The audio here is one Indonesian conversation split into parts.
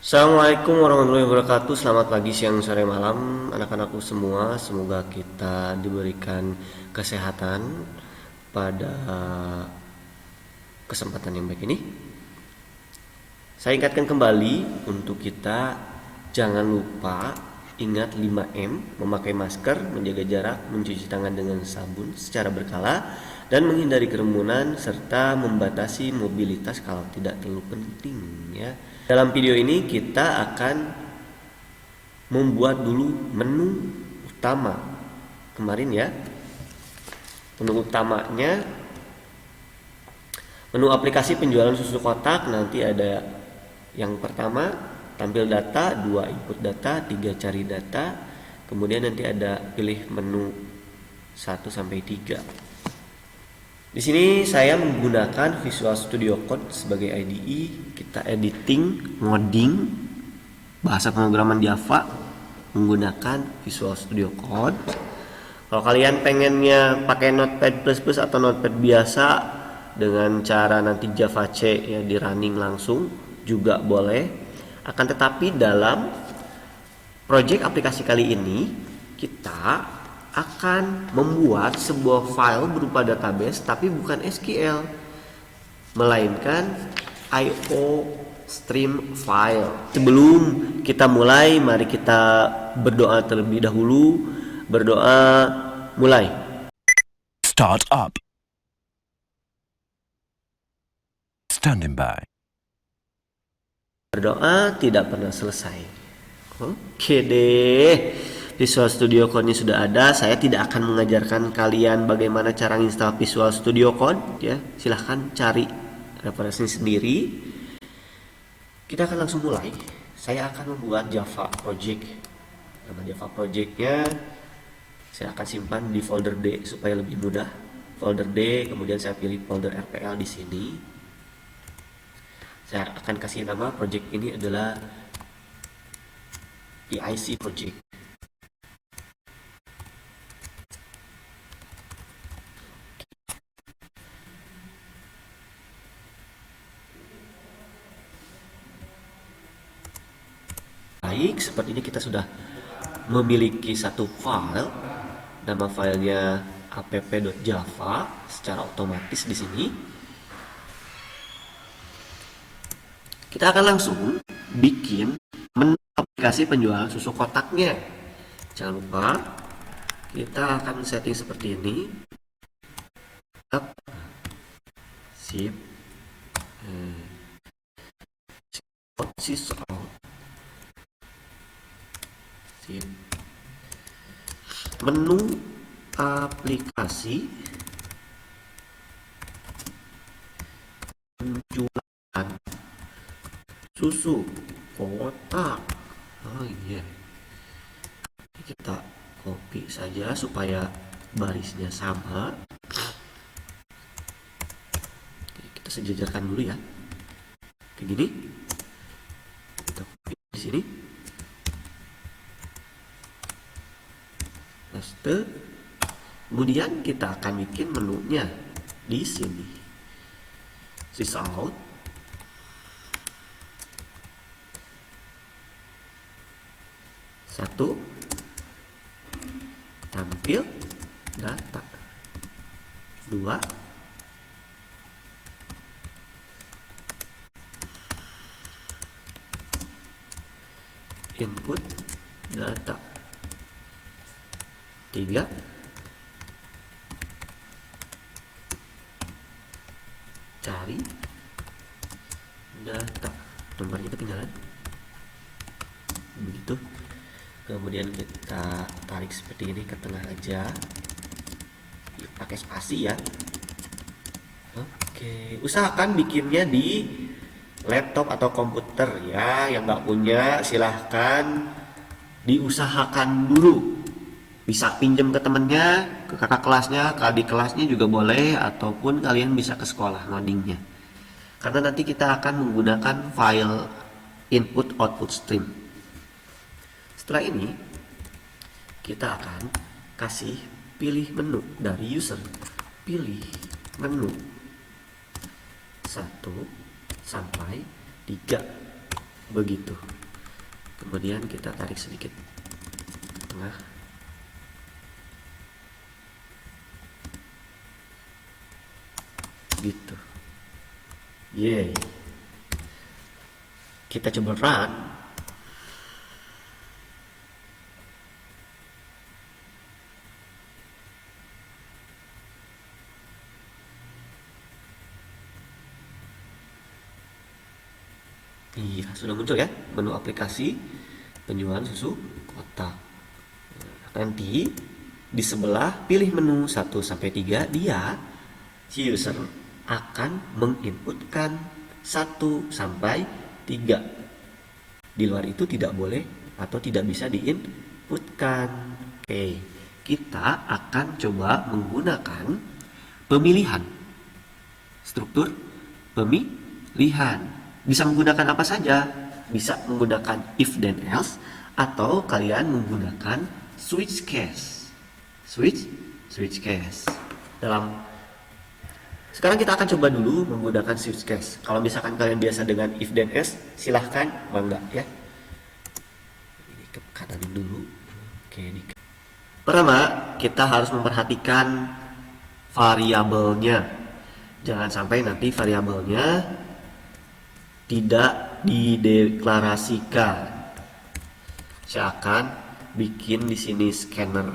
Assalamualaikum warahmatullahi wabarakatuh. Selamat pagi, siang, sore, malam anak-anakku semua. Semoga kita diberikan kesehatan pada kesempatan yang baik ini. Saya ingatkan kembali untuk kita jangan lupa ingat 5M, memakai masker, menjaga jarak, mencuci tangan dengan sabun secara berkala, dan menghindari kerumunan serta membatasi mobilitas kalau tidak terlalu penting ya. Dalam video ini kita akan membuat dulu menu utama kemarin ya. Menu utamanya menu aplikasi penjualan susu kotak. Nanti ada yang pertama tampil data, 2 input data, 3 cari data. Kemudian nanti ada pilih menu 1 sampai 3. Di sini saya menggunakan Visual Studio Code sebagai IDE. Kita editing, ngoding, bahasa pemrograman Java menggunakan Visual Studio Code. Kalau kalian pengennya pakai Notepad++ atau Notepad biasa dengan cara nanti Java C ya di running langsung juga boleh. Akan tetapi dalam project aplikasi kali ini kita akan membuat sebuah file berupa database tapi bukan SQL, melainkan IO stream file. Sebelum kita mulai, mari kita berdoa terlebih dahulu. Berdoa, mulai. Start up. Standing by. Berdoa tidak pernah selesai. Oke deh. Visual Studio Code-nya sudah ada. Saya tidak akan mengajarkan kalian bagaimana cara install Visual Studio Code ya. Silahkan cari referensi sendiri. Kita akan langsung mulai. Saya akan membuat Java project. Nama Java project-nya saya akan simpan di folder D supaya lebih mudah. Folder D, kemudian saya pilih folder RPL di sini. Saya akan kasih nama project ini adalah PIC project. Baik, sepertinya kita sudah memiliki satu file. Nama filenya app.java secara otomatis di sini. Kita akan langsung bikin menu aplikasi penjualan susu kotaknya. Jangan lupa kita akan setting seperti ini. Up. Sip. Sip. Sip. Menu aplikasi penjualan susu kotak. Oh iya, kita copy saja supaya barisnya sama. Oke, kita sejajarkan dulu ya, kayak gini. Kita copy di sini, paste. Kemudian kita akan bikin menunya di sini. Sysout. Satu, tampil data. 2, input data. 3, cari data. Nomornya ketinggalan. Begitu. Kemudian kita tarik seperti ini ke tengah aja, pakai spasi ya. Oke, usahakan bikinnya di laptop atau komputer ya. Yang nggak punya silahkan diusahakan dulu. Bisa pinjam ke temennya, ke kakak kelasnya, ke adik kelasnya juga boleh, ataupun kalian bisa ke sekolah ngodingnya. Karena nanti kita akan menggunakan file input output stream. Setelah ini kita akan kasih pilih menu dari user. Pilih menu 1 sampai 3. begitu. Kemudian kita tarik sedikit ke tengah. Gitu. Yeay. Kita coba run. Iya, sudah muncul ya menu aplikasi penjualan susu kotak. Nanti di sebelah pilih menu 1 sampai 3, dia si user akan menginputkan 1 sampai 3. Di luar itu tidak boleh atau tidak bisa diinputkan. Oke, kita akan coba menggunakan pemilihan. Struktur pemilihan. Bisa menggunakan apa saja? Bisa menggunakan if then else, atau kalian menggunakan switch case. Switch case. Sekarang kita akan coba dulu menggunakan switch case. Kalau misalkan kalian biasa dengan if then else, silahkan bangga ya. Ini ke kanan dulu. Oke, pertama kita harus memperhatikan variabelnya. Jangan sampai nanti variabelnya tidak dideklarasikan. Saya akan bikin di sini scanner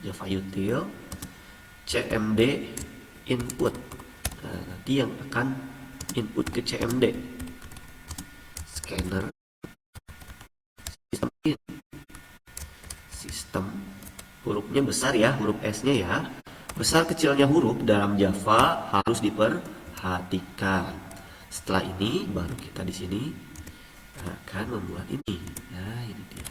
Java util cmd input. Nah, nanti yang akan input ke cmd scanner sistem hurufnya besar ya, huruf S-nya ya. Besar kecilnya huruf dalam Java harus diperhatikan. Setelah ini baru kita di sini akan membuat ini. Nah, ini dia.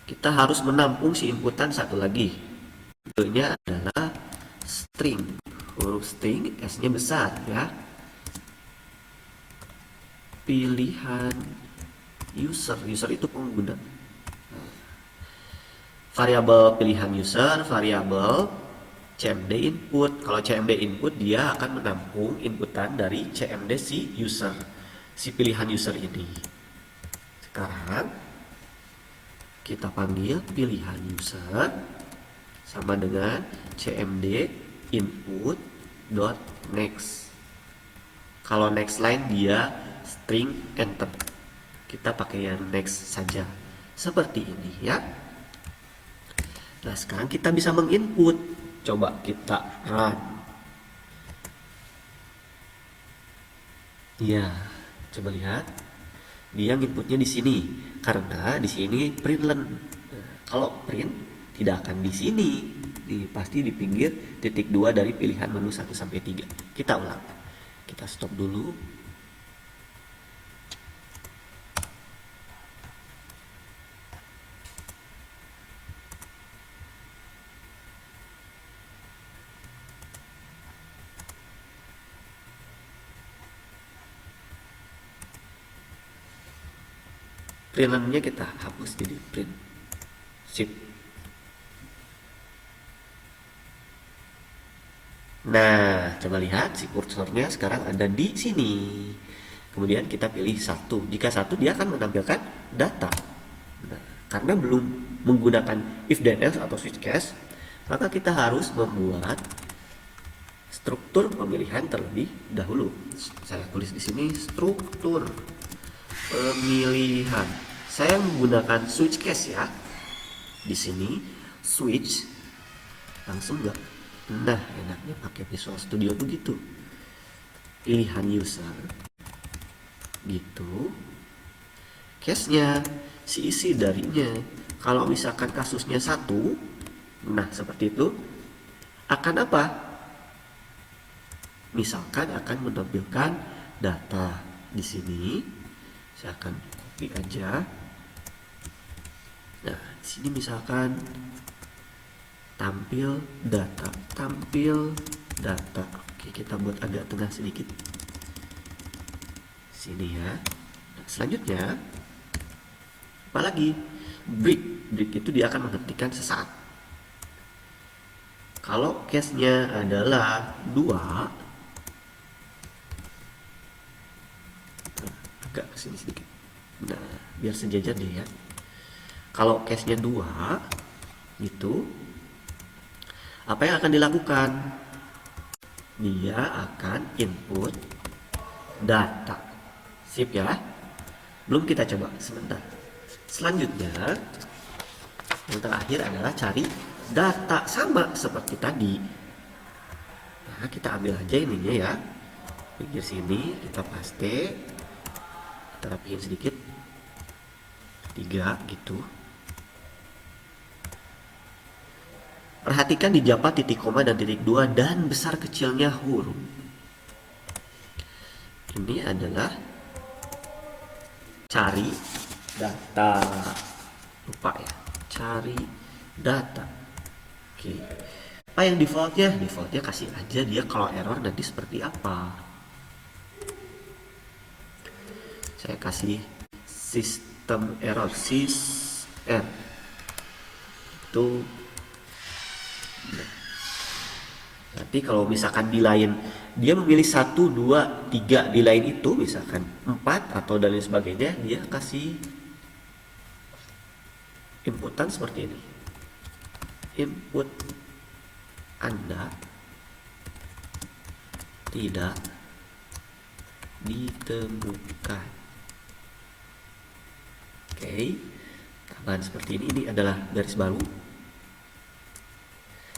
Kita harus menampung si inputan satu lagi. Bentuknya adalah string. Huruf string, S-nya besar ya. Pilihan user. User itu pengguna. Variabel pilihan user, variabel cmd input. Kalau cmd input dia akan menampung inputan dari cmd si user, si pilihan user ini. Sekarang kita panggil pilihan user sama dengan cmd input dot next. Kalau next line dia string enter. Kita pakai yang next saja. Seperti ini ya. Nah, sekarang kita bisa menginput. Coba kita run. Ya, coba lihat. Dia inputnya di sini karena di sini println. Nah, kalau print tidak akan di sini. Pasti di pinggir titik 2 dari pilihan menu 1 sampai 3. Kita ulang. Kita stop dulu. Println-nya kita hapus jadi print sip. Nah, coba lihat si kursornya sekarang ada di sini. Kemudian kita pilih 1. Jika 1 dia akan menampilkan data. Nah, karena belum menggunakan if then else atau switch case, maka kita harus membuat struktur pemilihan terlebih dahulu. Saya tulis di sini struktur pemilihan. Saya menggunakan switch case ya. Di sini switch langsung enggak. Nah, enaknya pakai Visual Studio begitu. Pilihan user gitu. Case-nya, si isi darinya. Kalau misalkan kasusnya 1, nah seperti itu, akan apa? Misalkan akan menampilkan data di sini. Saya akan copy aja. Nah, di sini misalkan tampil data. Oke, kita buat agak tengah sedikit. Sini ya. Nah, selanjutnya apalagi break itu dia akan menghentikan sesaat. Kalau case-nya adalah 2, agak kesini sedikit. Nah, biar sejajar deh ya. Kalau case-nya 2 gitu, apa yang akan dilakukan? Dia akan input data. Sip ya. Belum kita coba sebentar. Selanjutnya yang terakhir adalah cari data, sama seperti tadi. Nah, kita ambil aja ininya ya. Pinggir sini kita paste. Kita rapiin sedikit. 3 gitu. Perhatikan di japa titik koma dan titik 2 dan besar kecilnya huruf. Ini adalah cari data. Lupa ya, cari data. Oke. Apa yang defaultnya? Defaultnya kasih aja dia kalau error nanti seperti apa. Saya kasih sistem error, sysr. Itu nanti kalau misalkan di lain dia memilih 1, 2, 3, di lain itu misalkan 4 atau dan lain sebagainya, dia kasih inputan seperti ini. Input Anda tidak ditemukan. Oke, tambahan seperti ini. Ini adalah garis baru.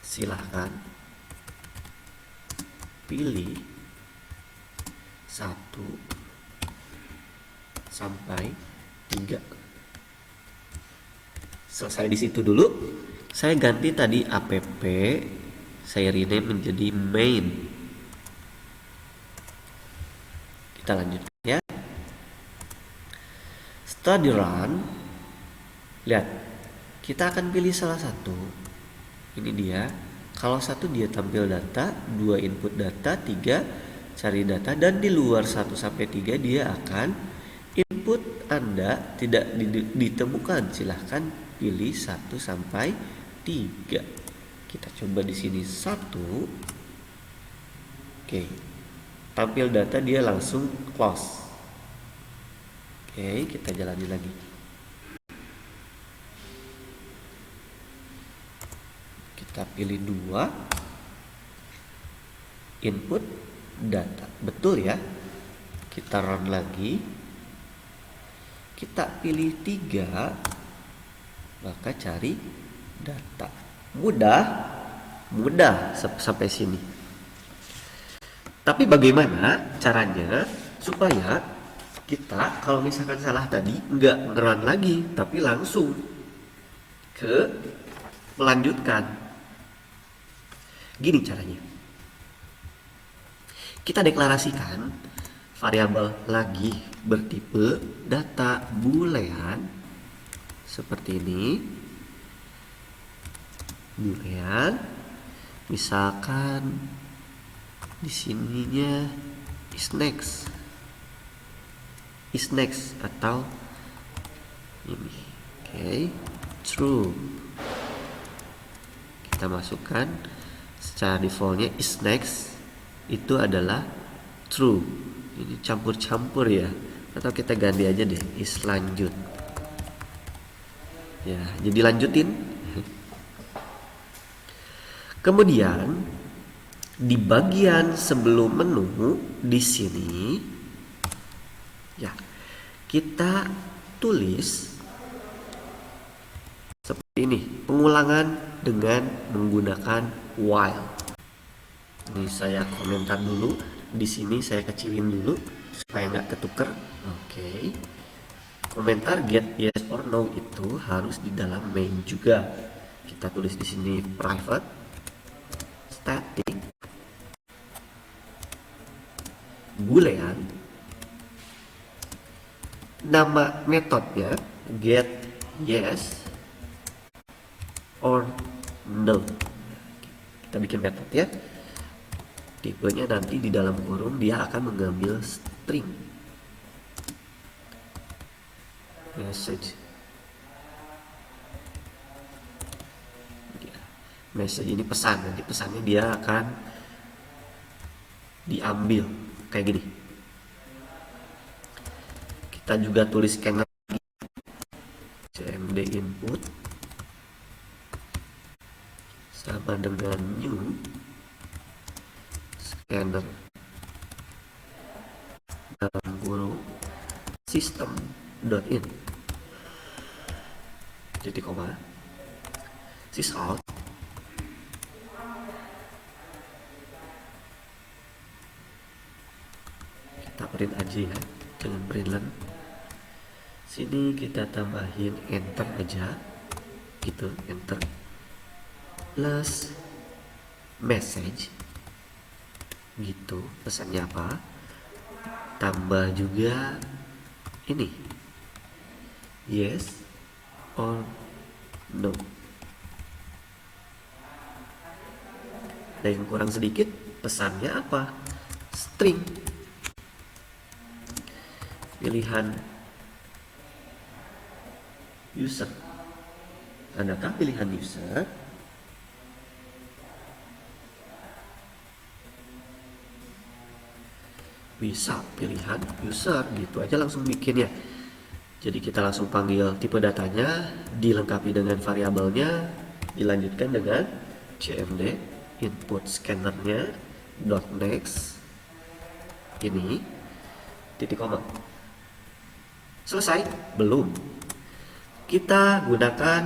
Silahkan pilih 1 sampai 3. Selesai di situ dulu. Saya ganti tadi app, saya rename menjadi main. Kita lanjut ya. Setelah di run, lihat, kita akan pilih salah satu. Ini dia. Kalau 1 dia tampil data, 2 input data, 3 cari data, dan di luar 1 sampai 3 dia akan input Anda tidak ditemukan. Silahkan pilih 1 sampai 3. Kita coba di sini 1. Oke. Tampil data dia langsung close. Oke, kita jalani lagi. Kita pilih 2 input data, betul ya. Kita run lagi. Kita pilih 3, maka cari data. Mudah sampai sini. Tapi bagaimana caranya supaya kita kalau misalkan salah tadi nggak nge-run lagi, tapi langsung ke melanjutkan. Gini caranya. Kita deklarasikan variabel lagi bertipe data boolean seperti ini. Boolean, misalkan di sininya is next atau ini. Oke, true. Kita masukkan secara defaultnya is next itu adalah true. Ini campur-campur ya, atau kita ganti aja deh is lanjut ya, jadi lanjutin. Kemudian di bagian sebelum menu di sini ya, kita tulis seperti ini, pengulangan dengan menggunakan while. Ini saya komentar dulu, di sini saya kecilin dulu supaya nggak ketuker. Oke. Komentar get yes or no itu harus di dalam main juga. Kita tulis di sini private static boolean, nama metodenya get yes or no. Kita bikin metode ya. Tipenya nanti di dalam kurung dia akan mengambil string message. Message ini pesan, nanti pesannya dia akan diambil kayak gini. Kita juga tulis scanner cmd input sama dengan new scanner dalam kurung system.in titik koma sysout. Kita print aja ya, jangan println. Sini kita tambahin enter aja gitu, enter plus message gitu, pesannya apa, tambah juga ini yes or no. Dan yang kurang sedikit pesannya apa, string, pilihan user. Adakah pilihan user? Bisa pilihan user gitu aja langsung bikin ya. Jadi kita langsung panggil tipe datanya, dilengkapi dengan variabelnya, dilanjutkan dengan cmd input scannernya dot next ini titik koma. Selesai? Belum. Kita gunakan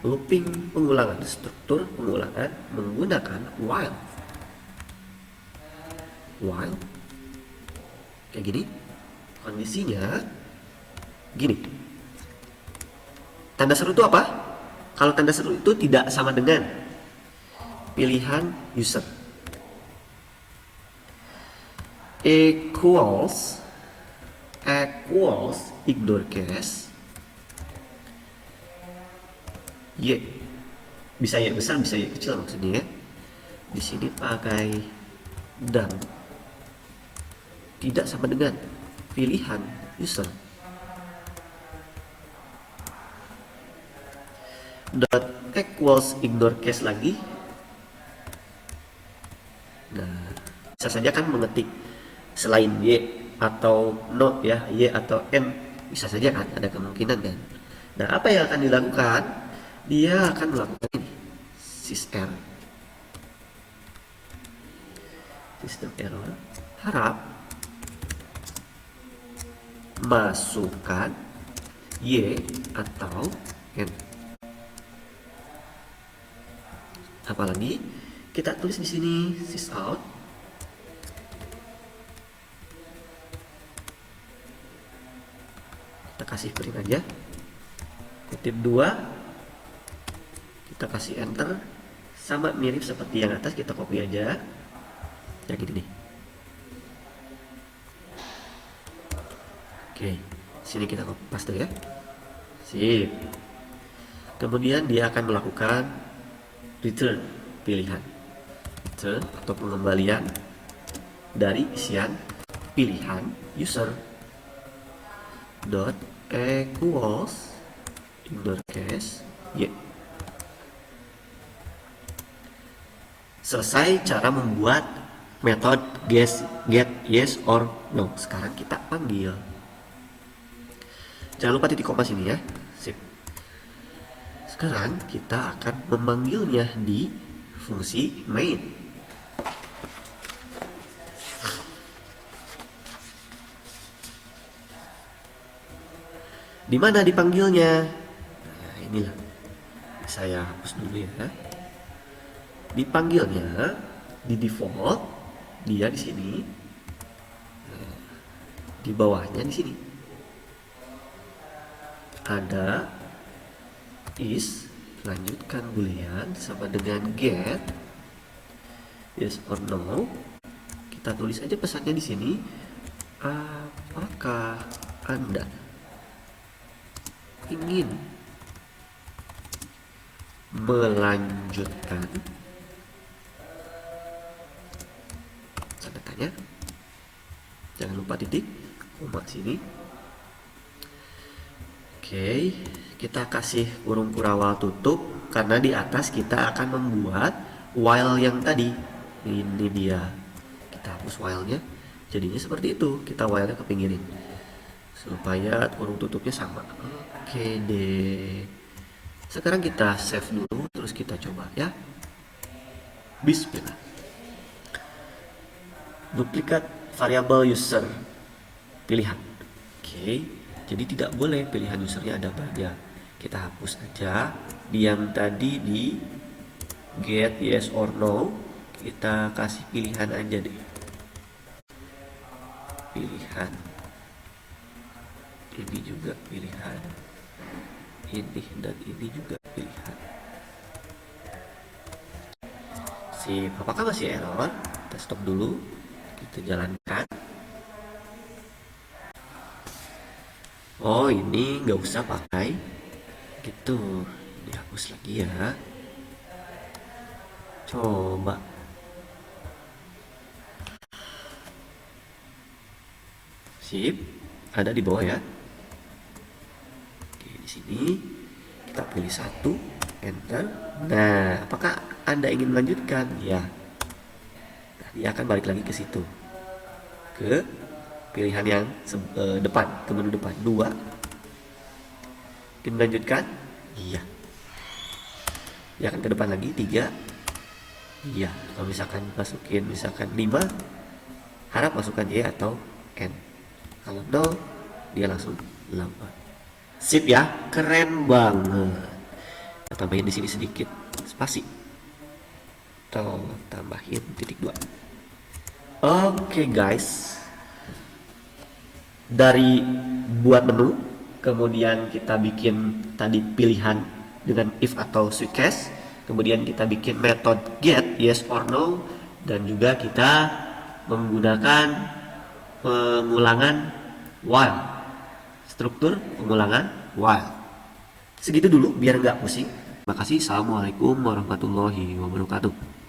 looping pengulangan, struktur pengulangan menggunakan while kayak gini. Kondisinya gini, tanda seru itu apa? Kalau tanda seru itu tidak sama dengan pilihan user, equals ignore case y, bisa y besar bisa y kecil maksudnya ya. Di sini pakai dan tidak sama dengan pilihan user. Dot equals ignore case lagi. Nah, bisa saja kan mengetik selain y atau no ya, y atau n, bisa saja kan, ada kemungkinan kan. Nah, apa yang akan dilakukan? Dia akan melakukan ini, sysr system error, harap masukkan y atau n. Apalagi kita tulis di sini sysout kita kasih print aja kutip 2, kita kasih enter, sama mirip seperti yang atas, kita copy aja ya gini nih. Oke, sini kita copy paste ya, sip. Kemudian dia akan melakukan return pilihan, return atau pengembalian dari isian pilihan user. Dot equals ignore case y. Selesai cara membuat metode get yes or no. Sekarang kita panggil. Jangan lupa titik koma sini ya. Sip. Sekarang kita akan memanggilnya di fungsi main. Di mana dipanggilnya? Nah, inilah. Saya hapus dulu ya. Dipanggilnya di default dia di sini. Nah, di bawahnya di sini ada is, lanjutkan boolean sama dengan get yes or no. Kita tulis aja pesannya di sini, apakah Anda ingin melanjutkan tanda tanya. Jangan lupa titik koma sini. Oke, kita kasih kurung kurawal tutup karena di atas kita akan membuat while yang tadi. Ini dia, kita hapus while nya, jadinya seperti itu. Kita while nya kepinggirin, supaya kurung tutupnya sama. Oke deh. Sekarang kita save dulu, terus kita coba ya. Bismillah. Duplikat variabel user pilihan. Oke, jadi tidak boleh pilihan usernya ada banyak. Kita hapus aja di yang tadi di get yes or no. Kita kasih pilihan aja deh. Pilihan. Ini juga pilihan. Ini dan ini juga pilihan. Sip, apakah masih error? Kita stop dulu. Kita jalankan. Oh, ini nggak usah pakai gitu, dihapus lagi ya. Coba sip, ada di bawah ya. Oke, di sini kita pilih satu, enter. Nah, apakah Anda ingin melanjutkan? Ya, nah, dia akan balik lagi ke situ, ke pilihan yang depan, ke menu depan. 2. Ingin melanjutkan? Iya. Dia akan ke depan lagi. 3. Iya. Kalau misalkan masukin misalkan 5, harap masukkan Y atau N. Kalau 0, dia langsung 8. Sip ya, keren banget. Kita tambahin di sini sedikit spasi. Atau tambahin titik 2. Oke guys. Dari buat menu, kemudian kita bikin tadi pilihan dengan if atau switch case, kemudian kita bikin method get yes or no, dan juga kita menggunakan pengulangan while, struktur pengulangan while. Segitu dulu biar nggak pusing. Terima kasih. Assalamualaikum warahmatullahi wabarakatuh.